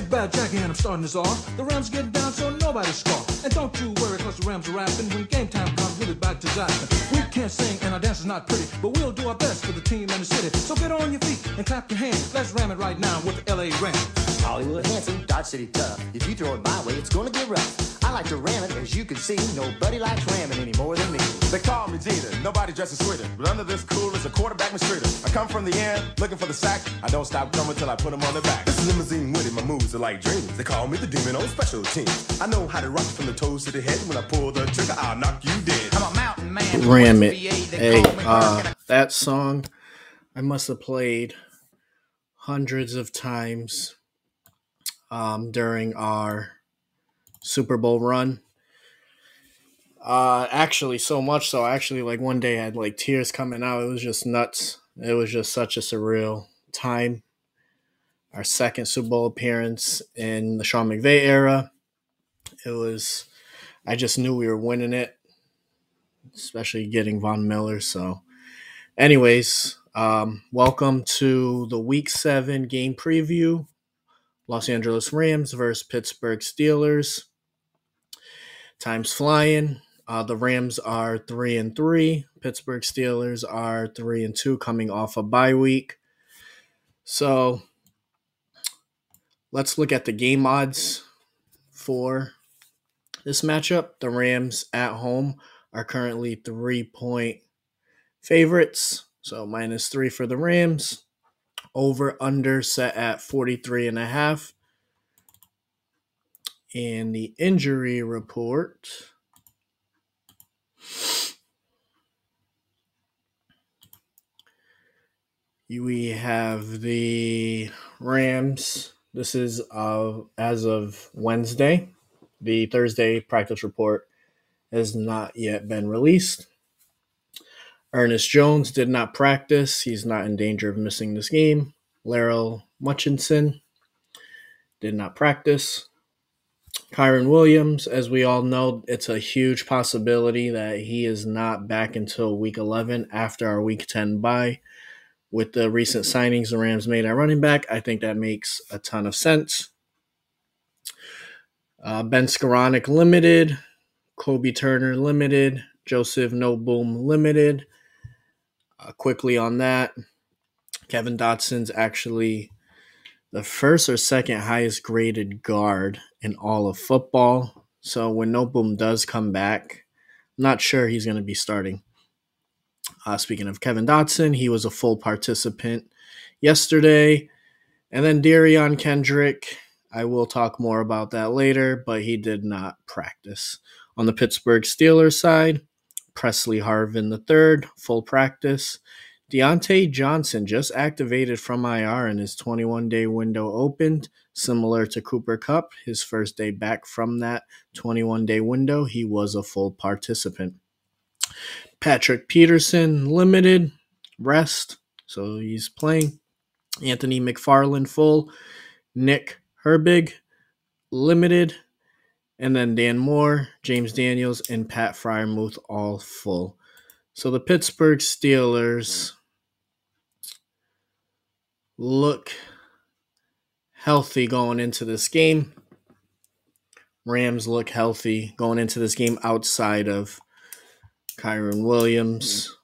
big bad Jackie and I'm starting this off. The Rams get down so nobody scoff. And don't you worry cause the Rams are rapping. When game time comes we'll be back to zapping. We can't sing and our dance is not pretty, but we'll do our best for the team and the city. So get on your feet and clap your hands. Let's ram it right now with the LA Rams. Hollywood handsome, Dodge City tough. If you throw it my way, it's gonna get rough. I like to ram it, as you can see. Nobody likes ramming any more than me. They call me Jeter, nobody dresses sweeter. But under this cool is a quarterback mistreater. I come from the end, looking for the sack. I don't stop coming till I put them on the back. This is limousine with it, my moves are like dreams. They call me the demon on special teams. I know how to rock from the toes to the head. When I pull the trigger, I'll knock you dead. I'm a mountain man. Ram it. Hey, that song I must have played hundreds of times during our Super Bowl run. Actually, so much so, like one day I had like tears coming out. It was just nuts. It was just such a surreal time. Our second Super Bowl appearance in the Sean McVay era. I just knew we were winning it, especially getting Von Miller. So anyways, welcome to the Week 7 game preview. Los Angeles Rams versus Pittsburgh Steelers. Time's flying. The Rams are 3-3. Pittsburgh Steelers are 3-2, coming off a bye week. So let's look at the game odds for this matchup. The Rams at home are currently 3-point favorites. So -3 for the Rams. Over under set at 43.5. And the injury report. We have the Rams. This is as of Wednesday. The Thursday practice report has not yet been released. Ernest Jones did not practice. He's not in danger of missing this game. Laryl Mutchinson did not practice. Kyren Williams, as we all know, it's a huge possibility that he is not back until Week 11 after our Week 10 bye. With the recent signings the Rams made at running back, I think that makes a ton of sense. Ben Skoranek limited. Kobe Turner limited. Joseph Noboom limited. Quickly on that, Kevin Dotson's actually the first or second highest graded guard in all of football. So when Noboom does come back, I'm not sure he's going to be starting. Speaking of Kevin Dotson, he was a full participant yesterday. And then Derion Kendrick, I will talk more about that later, but he did not practice. On the Pittsburgh Steelers side, Presley Harvin III, full practice. Deontay Johnson just activated from IR and his 21-day window opened, similar to Cooper Kupp. His first day back from that 21-day window, he was a full participant. Patrick Peterson, limited, rest, so he's playing. Anthony McFarland, full. Nick Herbig, limited. And then Dan Moore, James Daniels, and Pat Freiermuth all full. So the Pittsburgh Steelers look healthy going into this game. Rams look healthy going into this game outside of Kyren Williams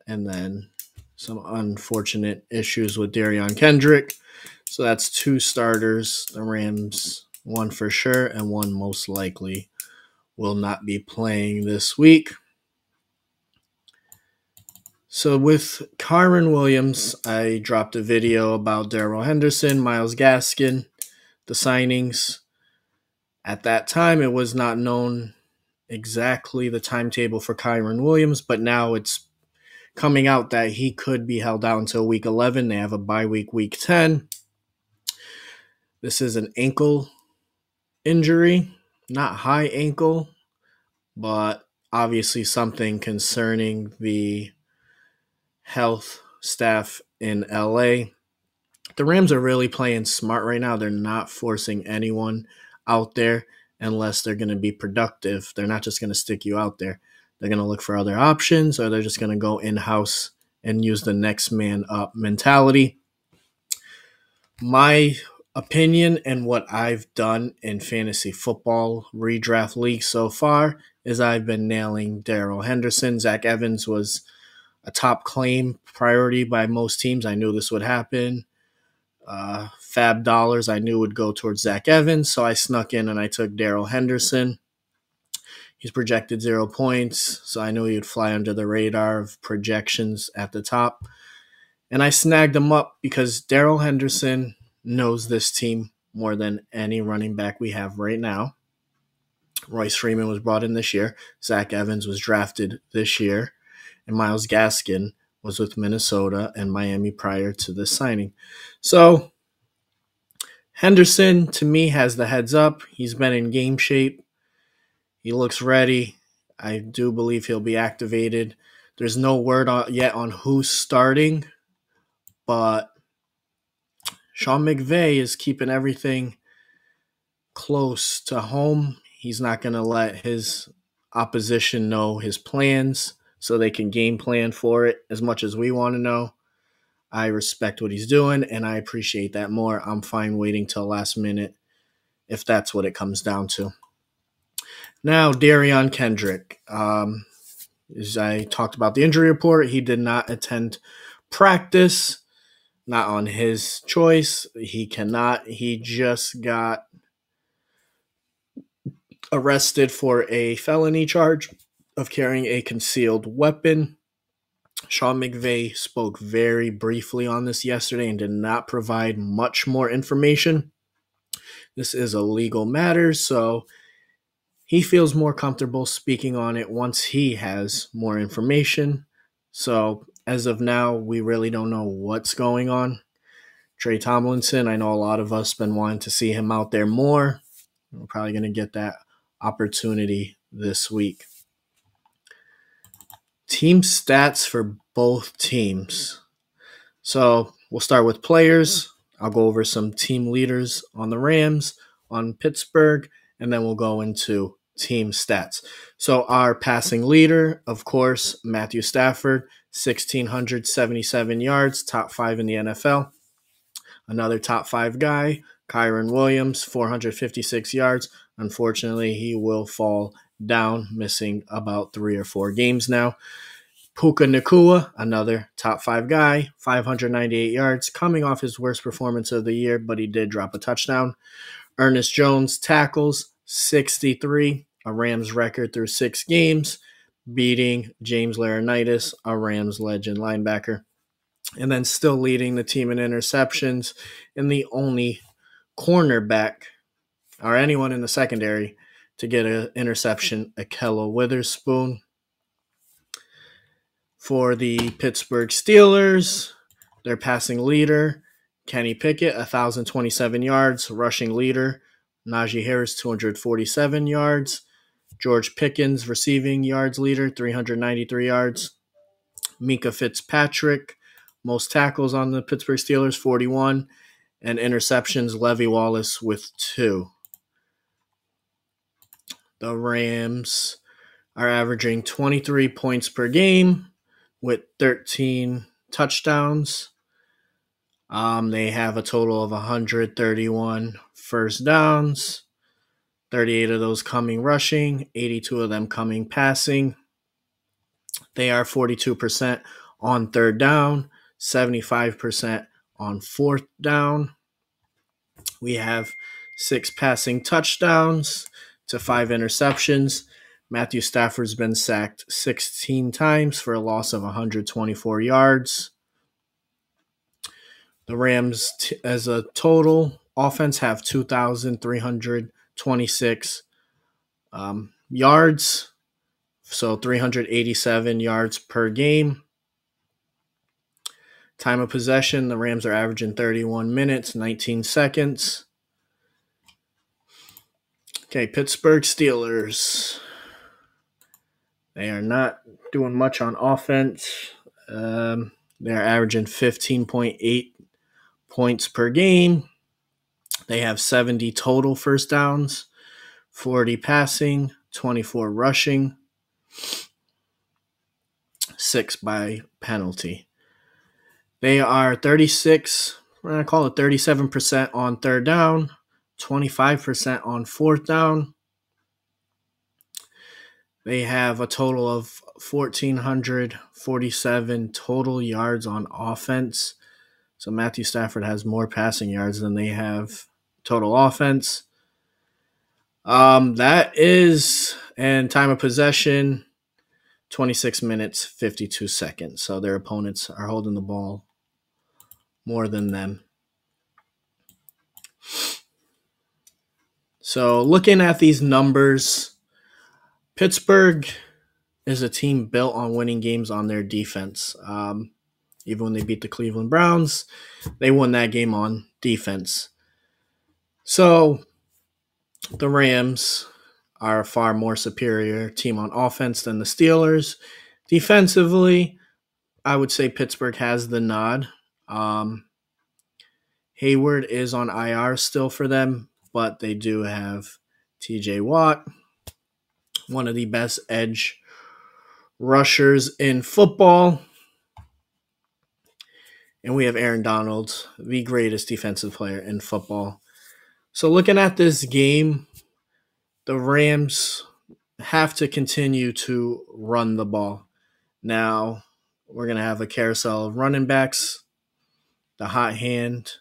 and then some unfortunate issues with Derion Kendrick. So that's 2 starters. The Rams, one for sure, and one most likely will not be playing this week. So with Kyren Williams, I dropped a video about Darrell Henderson, Myles Gaskin, the signings. At that time, it was not known exactly the timetable for Kyren Williams, but now it's coming out that he could be held out until Week 11. They have a bye week, Week 10. This is an ankle injury, not high ankle, but obviously something concerning the health staff in LA. The Rams are really playing smart right now. They're not forcing anyone out there unless they're going to be productive. They're not just going to stick you out there. They're going to look for other options, or they're just going to go in-house and use the next man up mentality. My opinion and what I've done in fantasy football redraft leagues so far is I've been nailing Darrell Henderson. Zach Evans was a top claim priority by most teams. I knew this would happen. Fab dollars I knew would go towards Zach Evans, so I snuck in and I took Darrell Henderson. He's projected 0 points, so I knew he would fly under the radar of projections at the top. And I snagged him up because Darrell Henderson knows this team more than any running back we have right now. Royce Freeman was brought in this year. Zach Evans was drafted this year. And Myles Gaskin was with Minnesota and Miami prior to this signing. So Henderson, to me, has the heads up. He's been in game shape. He looks ready. I do believe he'll be activated. There's no word yet on who's starting, but Sean McVay is keeping everything close to home. He's not going to let his opposition know his plans so they can game plan for it as much as we want to know. I respect what he's doing, and I appreciate that more. I'm fine waiting till last minute if that's what it comes down to. Now, Derion Kendrick. As I talked about the injury report, he did not attend practice. Not on his choice. He cannot. He just got arrested for a felony charge of carrying a concealed weapon. Sean McVay spoke very briefly on this yesterday and did not provide much more information. This is a legal matter, so he feels more comfortable speaking on it once he has more information. So as of now, we really don't know what's going on. Trey Tomlinson, I know a lot of us been wanting to see him out there more. We're probably going to get that opportunity this week. Team stats for both teams. So we'll start with players. I'll go over some team leaders on the Rams, on Pittsburgh, and then we'll go into team stats. So our passing leader, of course, Matthew Stafford, 1,677 yards, top 5 in the NFL. Another top 5 guy, Kyren Williams, 456 yards. Unfortunately, he will fall down, missing about 3 or 4 games now. Puka Nacua, another top 5 guy, 598 yards, coming off his worst performance of the year, but he did drop a touchdown. Ernest Jones, tackles, 63, a Rams record through 6 games, beating James Laurinaitis, a Rams legend linebacker. And then still leading the team in interceptions, and the only cornerback or anyone in the secondary to get an interception, Ahkello Witherspoon. For the Pittsburgh Steelers, their passing leader, Kenny Pickett, 1,027 yards. Rushing leader, Najee Harris, 247 yards. George Pickens, receiving yards leader, 393 yards. Mika Fitzpatrick, most tackles on the Pittsburgh Steelers, 41. And interceptions, Levi Wallace with 2. The Rams are averaging 23 points per game with 13 touchdowns. They have a total of 131 first downs, 38 of those coming rushing, 82 of them coming passing. They are 42% on third down, 75% on fourth down. We have 6 passing touchdowns to 5 interceptions. Matthew Stafford's been sacked 16 times for a loss of 124 yards. The Rams, as a total offense, have 2,326 yards, so 387 yards per game. Time of possession, the Rams are averaging 31 minutes, 19 seconds. Okay, Pittsburgh Steelers. They are not doing much on offense. They're averaging 15.8 points per game. They have 70 total first downs, 40 passing, 24 rushing, 6 by penalty. They are 36th we're going to call it 37% on third down, 25% on fourth down. They have a total of 1,447 total yards on offense. So Matthew Stafford has more passing yards than they have total offense. That is, and time of possession, 26 minutes, 52 seconds. So their opponents are holding the ball more than them. So looking at these numbers, Pittsburgh is a team built on winning games on their defense. Even when they beat the Cleveland Browns, they won that game on defense. So the Rams are a far more superior team on offense than the Steelers. Defensively, I would say Pittsburgh has the nod. Hayward is on IR still for them, but they do have TJ Watt, one of the best edge rushers in football. And we have Aaron Donald, the greatest defensive player in football. So looking at this game, the Rams have to continue to run the ball. Now, we're going to have a carousel of running backs. The hot hand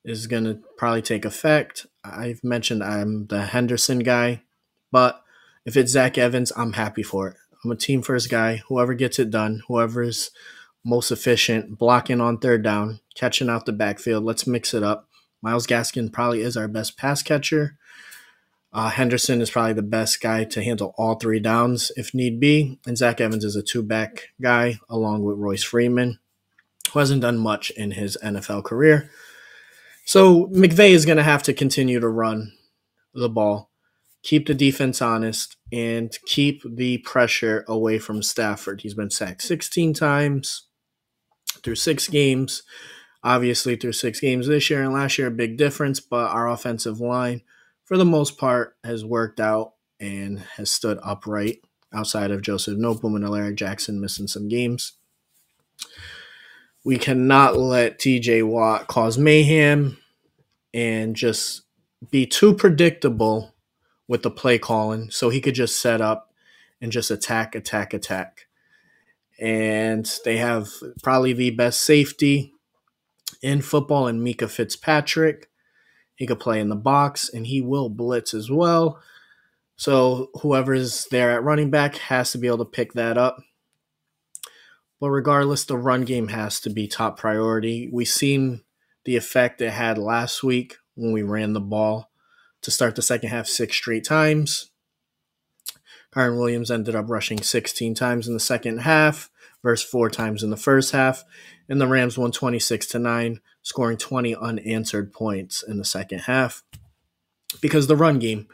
is going to probably take effect. I've mentioned I'm the Henderson guy, but if it's Zach Evans, I'm happy for it. I'm a team first guy. Whoever gets it done, whoever's most efficient, blocking on third down, catching out the backfield, let's mix it up. Myles Gaskin probably is our best pass catcher. Henderson is probably the best guy to handle all three downs if need be. And Zach Evans is a two-back guy along with Royce Freeman, who hasn't done much in his NFL career. So McVay is going to have to continue to run the ball, keep the defense honest, and keep the pressure away from Stafford. He's been sacked 16 times through 6 games. Obviously, through 6 games this year and last year, a big difference, but our offensive line, for the most part, has worked out and has stood upright outside of Joseph Noteboom and Alaric Jackson missing some games. We cannot let TJ Watt cause mayhem and just be too predictable with the play calling so he could just set up and just attack. And they have probably the best safety in football in Mika Fitzpatrick. He could play in the box, and he will blitz as well. So whoever's there at running back has to be able to pick that up. But regardless, the run game has to be top priority. We've seen the effect it had last week when we ran the ball to start the second half 6 straight times. Kyren Williams ended up rushing 16 times in the second half versus 4 times in the first half. And the Rams won 26-9, scoring 20 unanswered points in the second half. Because the run game,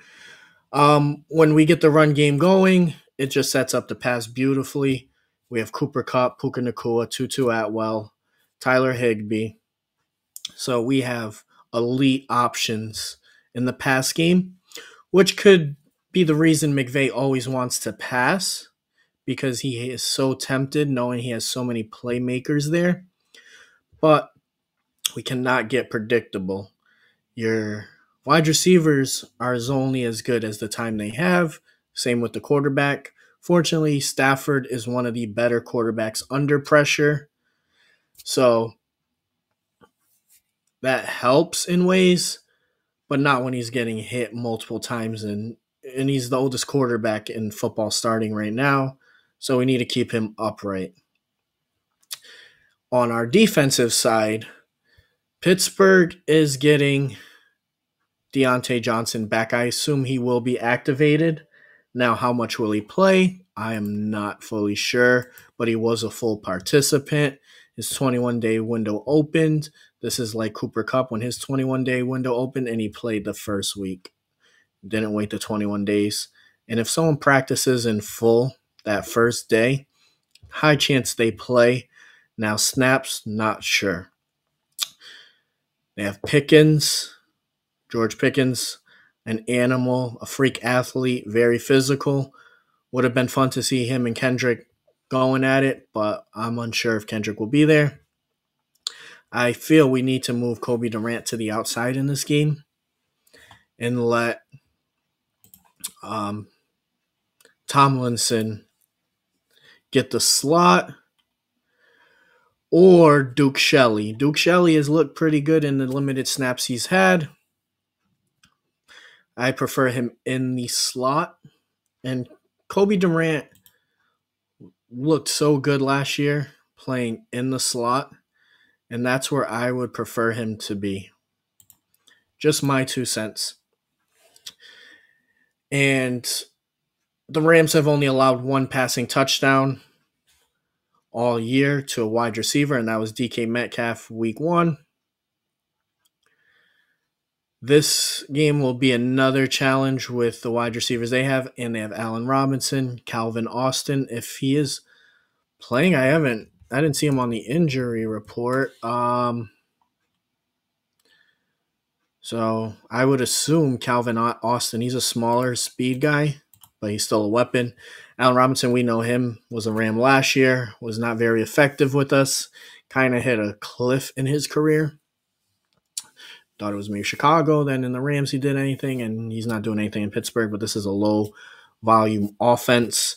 when we get the run game going, it just sets up the pass beautifully. We have Cooper Kupp, Puka Nacua, Tutu Atwell, Tyler Higbee. So we have elite options in the pass game, which could be the reason McVay always wants to pass, because he is so tempted knowing he has so many playmakers there. But we cannot get predictable. Your wide receivers are only as good as the time they have. Same with the quarterback. Fortunately, Stafford is one of the better quarterbacks under pressure. So that helps in ways, but not when he's getting hit multiple times. And he's the oldest quarterback in football starting right now. So we need to keep him upright. On our defensive side, Pittsburgh is getting Deontay Johnson back. I assume he will be activated. Now, how much will he play? I am not fully sure, but he was a full participant. His 21-day window opened. This is like Cooper Kupp when his 21-day window opened and he played the first week. Didn't wait the 21 days. And if someone practices in full that first day, high chance they play. Now, snaps, not sure. They have Pickens, George Pickens, an animal, a freak athlete, very physical. Would have been fun to see him and Kendrick going at it, but I'm unsure if Kendrick will be there. I feel we need to move Kobe Durant to the outside in this game and let Tomlinson get the slot, or Duke Shelley. Duke Shelley has looked pretty good in the limited snaps he's had. I prefer him in the slot. And Kobe Durant looked so good last year playing in the slot, and that's where I would prefer him to be. Just my 2 cents. And the Rams have only allowed 1 passing touchdown all year to a wide receiver, and that was DK Metcalf week 1. This game will be another challenge with the wide receivers they have, and they have Allen Robinson, Calvin Austin. If he is playing, I didn't see him on the injury report. So I would assume Calvin Austin, he's a smaller speed guy, but he's still a weapon. Allen Robinson, we know him, was a Ram last year, was not very effective with us, kind of hit a cliff in his career. Thought it was maybe Chicago, then in the Rams he did anything, and he's not doing anything in Pittsburgh, but this is a low-volume offense.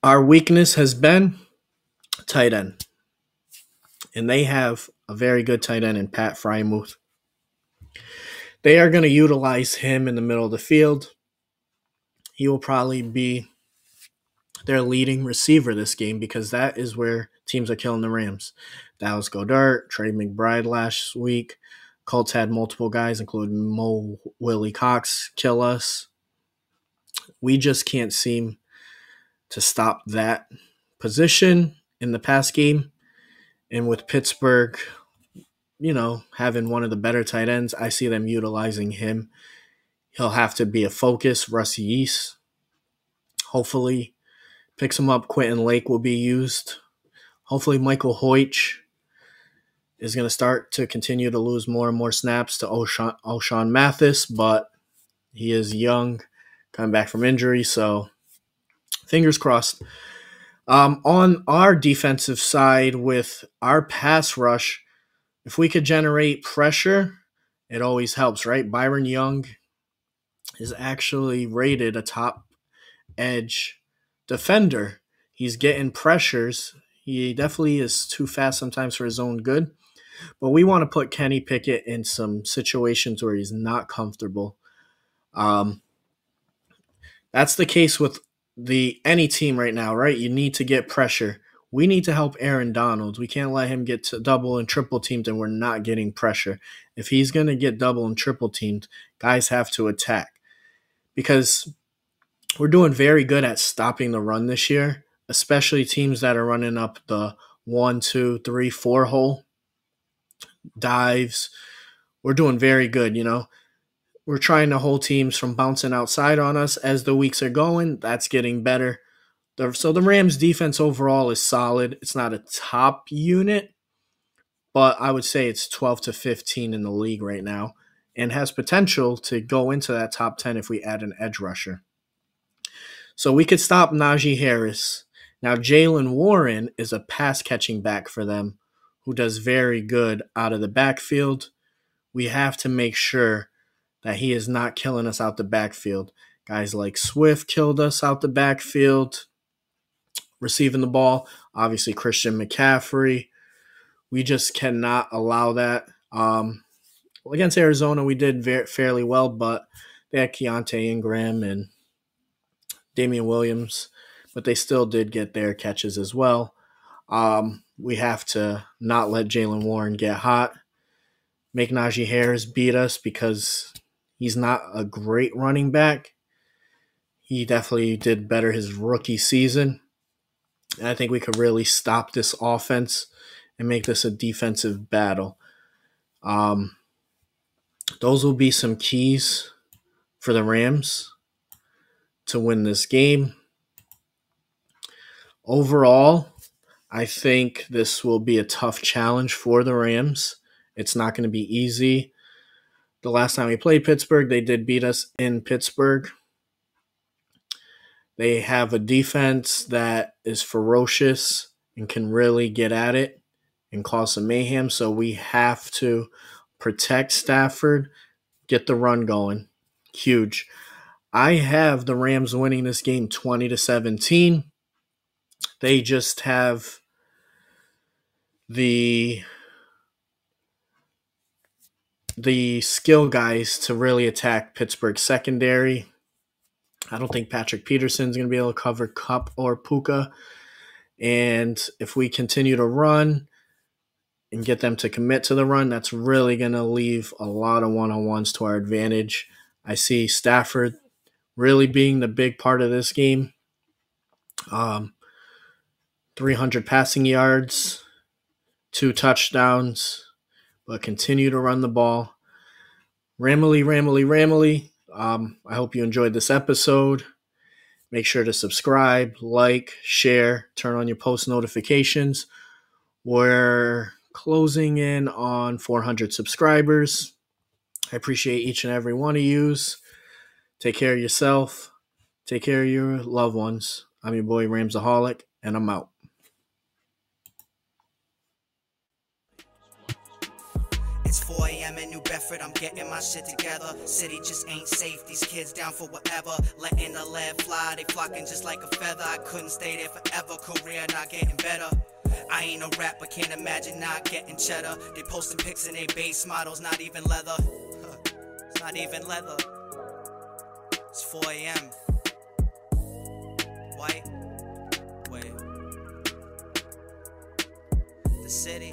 Our weakness has been tight end, and they have a very good tight end in Pat Frymuth. They are going to utilize him in the middle of the field. He will probably be their leading receiver this game because that is where teams are killing the Rams. Dallas Goedert, Trey McBride last week. Colts had multiple guys, including Mo Willie Cox, kill us. We just can't seem to stop that position in the pass game. And with Pittsburgh, having one of the better tight ends, I see them utilizing him. He'll have to be a focus. Rusty East, hopefully, picks him up. Quentin Lake will be used. Hopefully, Michael Hoyt is going to start to continue to lose more and more snaps to O'Shawn Mathis, but he is young, coming back from injury, so fingers crossed. On our defensive side with our pass rush, if we could generate pressure, it always helps, right? Byron Young is actually rated a top edge defender. He's getting pressures. He definitely is too fast sometimes for his own good. But we want to put Kenny Pickett in some situations where he's not comfortable. That's the case with any team right now, right? You need to get pressure. We need to help Aaron Donald. We can't let him get to double and triple teamed and we're not getting pressure. If he's going to get double and triple teamed, guys have to attack. Because we're doing very good at stopping the run this year, especially teams that are running up the 1, 2, 3, 4 hole. Dives. We're doing very good, We're trying to hold teams from bouncing outside on us as the weeks are going. That's getting better. So the Rams defense overall is solid. It's not a top unit, but I would say it's 12 to 15 in the league right now and has potential to go into that top 10 if we add an edge rusher. So we could stop Najee Harris. Now, Jaylen Warren is a pass-catching back for them who does very good out of the backfield. We have to make sure that he is not killing us out the backfield. Guys like Swift killed us out the backfield, receiving the ball. Obviously, Christian McCaffrey. We just cannot allow that. Against Arizona, we did fairly well, but they had Keontae Ingram and Damian Williams, but they still did get their catches as well. We have to not let Jaylen Warren get hot, make Najee Harris beat us because he's not a great running back. He definitely did better his rookie season. And I think we could really stop this offense and make this a defensive battle. Those will be some keys for the Rams to win this game. Overall, I think this will be a tough challenge for the Rams. It's not going to be easy. The last time we played Pittsburgh, they did beat us in Pittsburgh. They have a defense that is ferocious and can really get at it and cause some mayhem. So we have to protect Stafford, get the run going. Huge. I have the Rams winning this game 20-17. They just have the skill guys to really attack Pittsburgh secondary. I don't think Patrick Peterson's going to be able to cover Kupp or Puka. And if we continue to run and get them to commit to the run, that's really going to leave a lot of one-on-ones to our advantage. I see Stafford really being the big part of this game. 300 passing yards, 2 touchdowns, but continue to run the ball. Ramily. I hope you enjoyed this episode. Make sure to subscribe, like, share, turn on your post notifications. We're closing in on 400 subscribers. I appreciate each and every one of yous. Take care of yourself. Take care of your loved ones. I'm your boy Ramsaholic, and I'm out. It's 4 a.m. in New Bedford, I'm getting my shit together. City just ain't safe, these kids down for whatever. Letting the lead fly, they flocking just like a feather. I couldn't stay there forever, career not getting better. I ain't no rapper, can't imagine not getting cheddar. They posting pics in their base models, not even leather. It's not even leather. It's 4 a.m. White. Wait. The city.